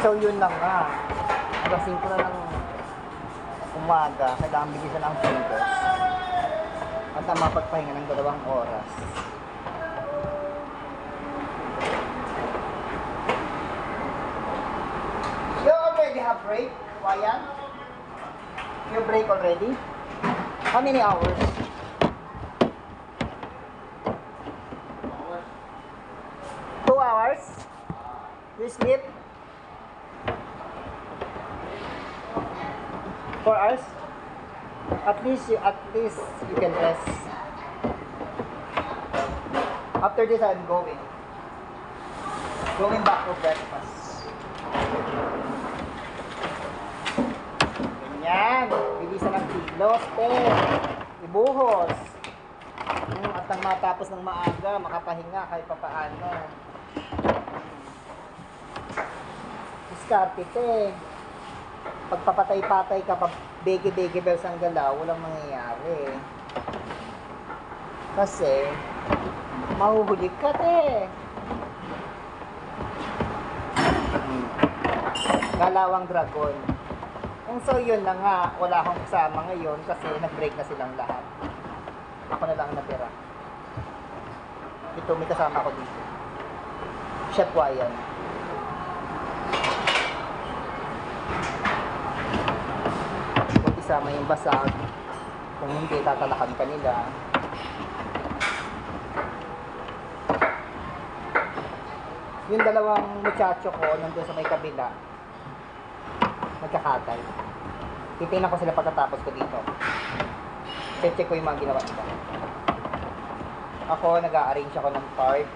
So yun lang nga. Alas 5 na ng umaga, kailangan bigisan ang pintos. At ang mapagpahinga ng 2 oras. You already have break, Wayan? You break already? How many hours? 2 hours? You sleep? 4 hours? At least you can rest. After this, I'm going back to breakfast. Ganyan, bilisan ng kilos, ibuhos. At nang matapos ng maaga, makapahinga kahit papaano. Diskarte, pagpapatay-patay ka, pag bege-bege bells ang galaw, walang mangyayari. Kasi, mahuhuli ka, Galawang dragon. So, yun na nga, wala akong kasama ngayon kasi nag-break na silang lahat. Ako na lang natira. Ito, may kasama ko dito. Chef Wayan. Kung isama yung basag, kung hindi, tatalakan ka nila. Yung dalawang muchacho ko, nandun sa may kabila, magkakatay. Titingnan ko sila pagkatapos ko dito. Check ko yung mga ginawa nila. Ako, nag-a-arrange ako ng card.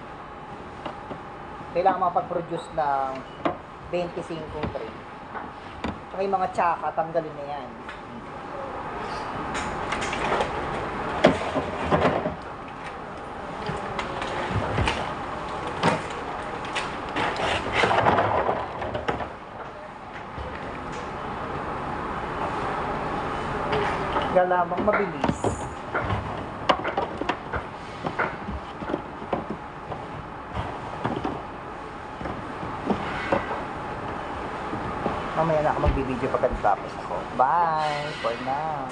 Kailangan makapag-produce ng 25 tray. Tsaka yung mga tsaka, tanggalin na yan. Lamang mabilis. Mamaya na ako magbibideo pagkatapos ako. Bye for now.